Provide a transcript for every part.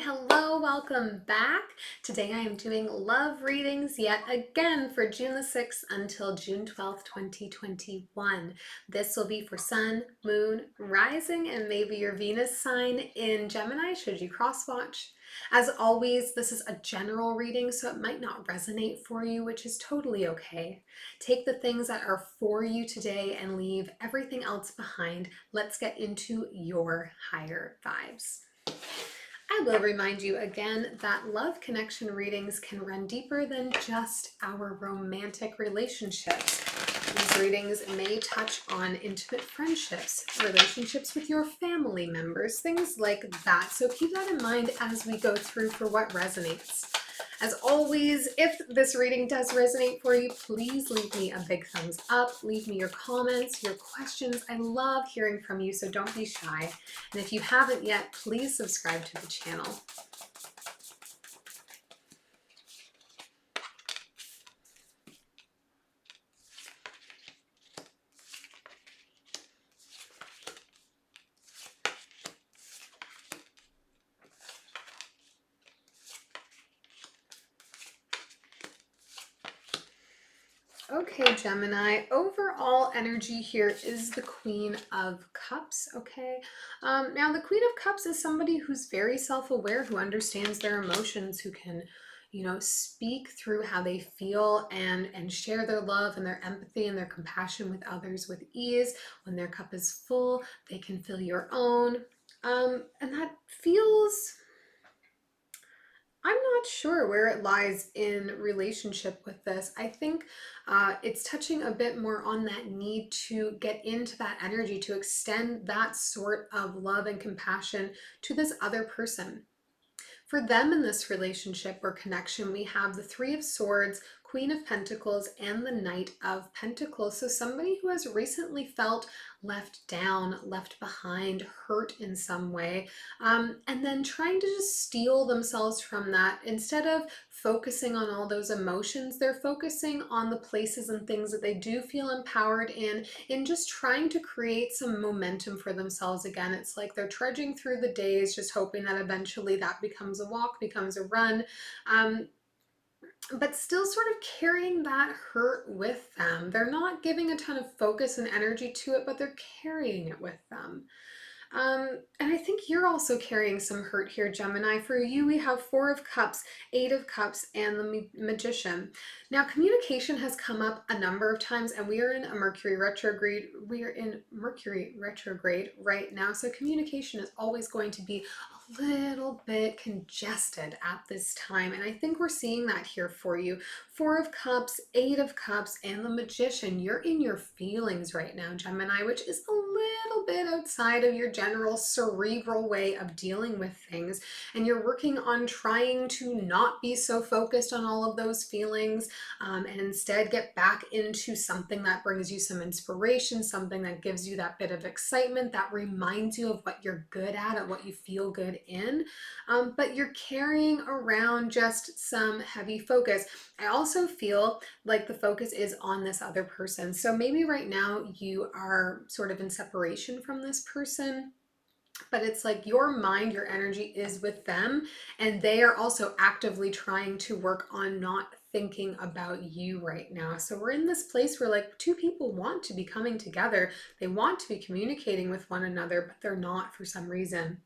hello, welcome back. Today I am doing love readings yet again for June the 6th until June 12th, 2021. This will be for Sun, Moon, Rising, and maybe your Venus sign in Gemini should you cross watch. As always, this is a general reading, so it might not resonate for you, which is totally okay. Take the things that are for you today and leave everything else behind. Let's get into your higher vibes. I will remind you again that love connection readings can run deeper than just our romantic relationships. These readings may touch on intimate friendships, relationships with your family members, things like that. So keep that in mind as we go through for what resonates. As always, if this reading does resonate for you, please leave me a big thumbs up. Leave me your comments, your questions. I love hearing from you, so don't be shy. And if you haven't yet, please subscribe to the channel. Okay, Gemini, overall energy here is the Queen of Cups, okay? Now, the Queen of Cups is somebody who's very self-aware, who understands their emotions, who can, speak through how they feel and share their love and their empathy and their compassion with others with ease. When their cup is full, they can fill your own. And that feels... I'm not sure where it lies in relationship with this. I think it's touching a bit more on that need to get into that energy, to extend that sort of love and compassion to this other person. For them in this relationship or connection, we have the Three of Swords, Queen of Pentacles, and the Knight of Pentacles. So somebody who has recently felt left down, left behind, hurt in some way, and then trying to just steal themselves from that. Instead of focusing on all those emotions, they're focusing on the places and things that they do feel empowered in just trying to create some momentum for themselves again. It's like they're trudging through the days, just hoping that eventually that becomes a walk, becomes a run. But still sort of carrying that hurt with them. They're not giving a ton of focus and energy to it, but they're carrying it with them. And I think you're also carrying some hurt here, Gemini. For you, we have Four of Cups, Eight of Cups, and the Magician. Now, communication has come up a number of times, and we are in a Mercury retrograde. We are in Mercury retrograde right now, so communication is always going to be a little bit congested at this time, and I think we're seeing that here for you. Four of Cups, Eight of Cups, and the Magician. You're in your feelings right now, Gemini, which is a little bit outside of your general cerebral way of dealing with things, and you're working on trying to not be so focused on all of those feelings, and instead get back into something that brings you some inspiration, something that gives you that bit of excitement, that reminds you of what you're good at and what you feel good in, but you're carrying around just some heavy focus. I also feel like the focus is on this other person. So maybe right now you are sort of in separation from this person, but it's like your mind, your energy is with them, and they are also actively trying to work on not thinking about you right now. So we're in this place where like two people want to be coming together. They want to be communicating with one another, but they're not for some reason.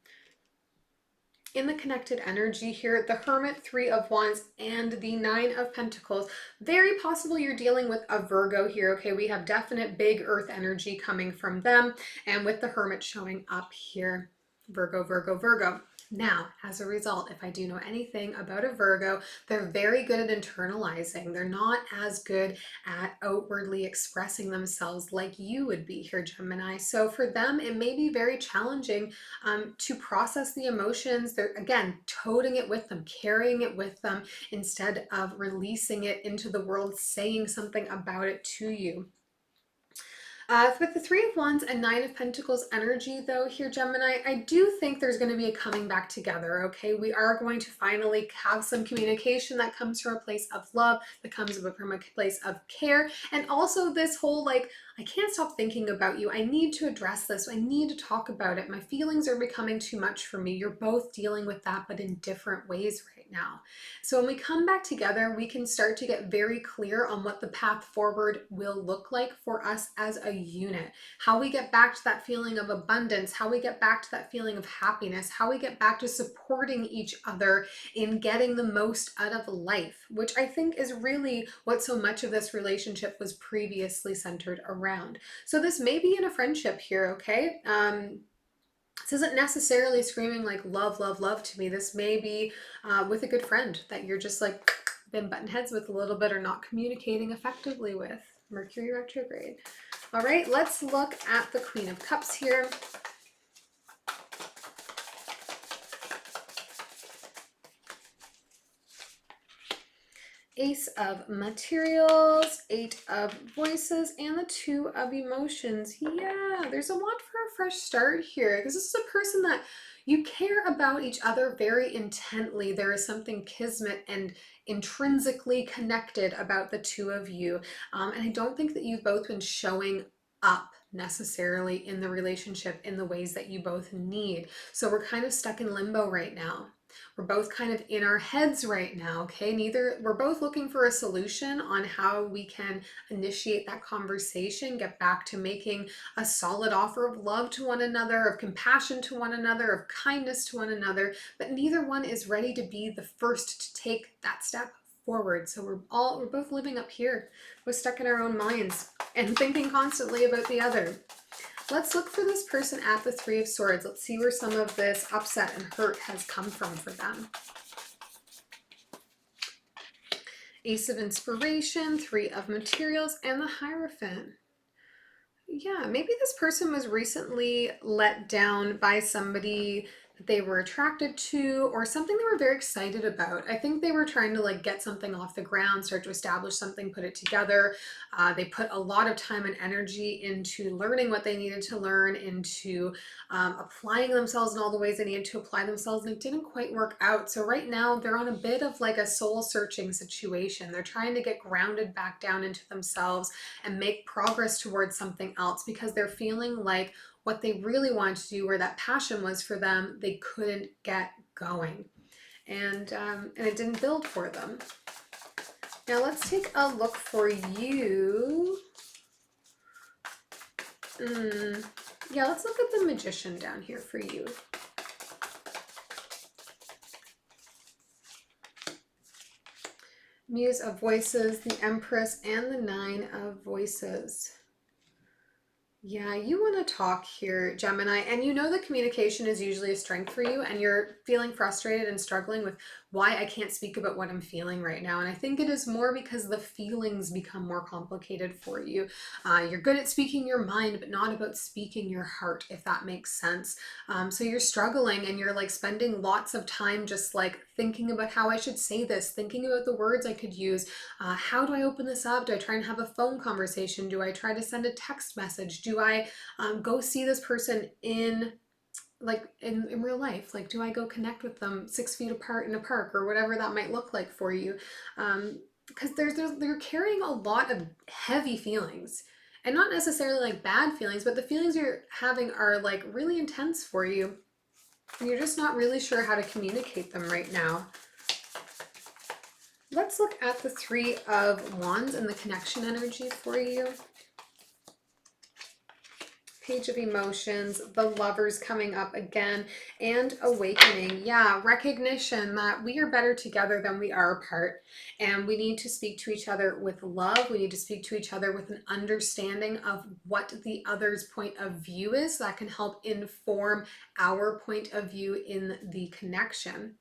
In the connected energy here, the Hermit, Three of Wands, and the Nine of Pentacles. Very possible you're dealing with a Virgo here, okay? We have definite big earth energy coming from them, and with the Hermit showing up here. Virgo, Virgo, Virgo. Now, as a result, if I do know anything about a Virgo, they're very good at internalizing. They're not as good at outwardly expressing themselves like you would be here, Gemini. So for them, it may be very challenging to process the emotions. They're, again, toting it with them, carrying it with them, instead of releasing it into the world, saying something about it to you. With the Three of Wands and Nine of Pentacles energy, though, here, Gemini, I do think there's going to be a coming back together, okay? We are going to finally have some communication that comes from a place of love, that comes from a place of care, and also this whole, like, I can't stop thinking about you. I need to address this. I need to talk about it. My feelings are becoming too much for me. You're both dealing with that, but in different ways right now. So when we come back together, we can start to get very clear on what the path forward will look like for us as a unit. How we get back to that feeling of abundance, how we get back to that feeling of happiness, how we get back to supporting each other in getting the most out of life, which I think is really what so much of this relationship was previously centered around. So this may be in a friendship here, okay? This isn't necessarily screaming like love, love, love to me. This may be with a good friend that you're just like been button heads with a little bit or not communicating effectively with. Mercury retrograde. All right, let's look at the Queen of Cups here. Ace of Materials, Eight of Voices, and the Two of Emotions. Yeah, there's a lot for a fresh start here because this is a person that you care about each other very intently. There is something kismet and intrinsically connected about the two of you. And I don't think that you've both been showing up necessarily in the relationship in the ways that you both need. So we're kind of stuck in limbo right now. We're both kind of in our heads right now, okay? We're both looking for a solution on how we can initiate that conversation, get back to making a solid offer of love to one another, of compassion to one another, of kindness to one another, but neither one is ready to be the first to take that step forward. So we're both living up here. We're stuck in our own minds and thinking constantly about the other. Let's look for this person at the Three of Swords. Let's see where some of this upset and hurt has come from for them. Ace of Inspiration, Three of Materials, and the Hierophant. Yeah, maybe this person was recently let down by somebody that they were attracted to or something they were very excited about. I think they were trying to like get something off the ground, start to establish something, put it together. They put a lot of time and energy into learning what they needed to learn, into applying themselves in all the ways they needed to apply themselves, and it didn't quite work out. So right now they're on a bit of like a soul searching situation. They're trying to get grounded back down into themselves and make progress towards something else because they're feeling like what they really wanted to do, where that passion was for them, they couldn't get going. And it didn't build for them. Now let's take a look for you. Yeah, let's look at the Magician down here for you. Muse of Voices, the Empress, and the Nine of Voices. Yeah, you want to talk here, Gemini, and you know that communication is usually a strength for you, and you're feeling frustrated and struggling with why I can't speak about what I'm feeling right now. And I think it is more because the feelings become more complicated for you. You're good at speaking your mind, but not about speaking your heart, if that makes sense. So you're struggling and you're like spending lots of time just like thinking about how I should say this, thinking about the words I could use. How do I open this up? Do I try and have a phone conversation? Do I try to send a text message? Do I go see this person in real life? Like, do I go connect with them 6 feet apart in a park or whatever that might look like for you? Because they're carrying a lot of heavy feelings, and not necessarily like bad feelings, but the feelings you're having are like really intense for you. And you're just not really sure how to communicate them right now. Let's look at the Three of Wands and the connection energy for you. Page of Emotions, the Lovers coming up again, and Awakening. Yeah, recognition that we are better together than we are apart, and we need to speak to each other with love. We need to speak to each other with an understanding of what the other's point of view is that can help inform our point of view in the connection.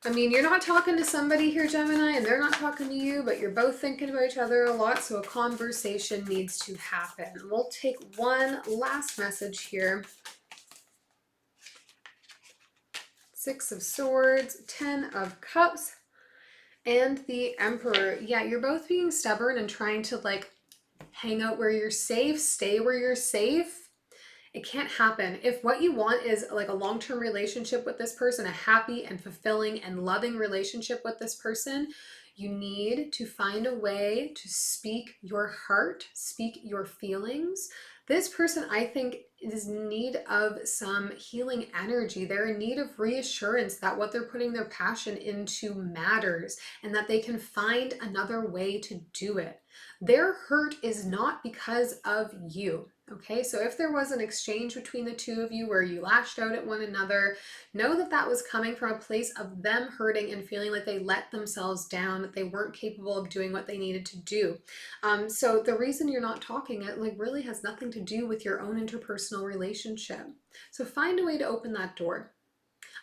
I mean, you're not talking to somebody here, Gemini, and they're not talking to you, but you're both thinking about each other a lot, so a conversation needs to happen. We'll take one last message here. Six of Swords, 10 of Cups, and the Emperor. Yeah, you're both being stubborn and trying to like hang out where you're safe, stay where you're safe. It can't happen. If what you want is like a long-term relationship with this person, a happy and fulfilling and loving relationship with this person, You need to find a way to speak your heart, speak your feelings. This person, I think, is in need of some healing energy. They're in need of reassurance that what they're putting their passion into matters and that they can find another way to do it. Their hurt is not because of you. Okay, so if there was an exchange between the two of you where you lashed out at one another, know that that was coming from a place of them hurting and feeling like they let themselves down, that they weren't capable of doing what they needed to do. So the reason you're not talking, it like really has nothing to do with your own interpersonal relationship. So find a way to open that door.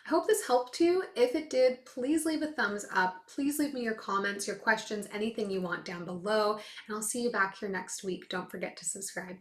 I hope this helped you. If it did, please leave a thumbs up. Please leave me your comments, your questions, anything you want down below, and I'll see you back here next week. Don't forget to subscribe.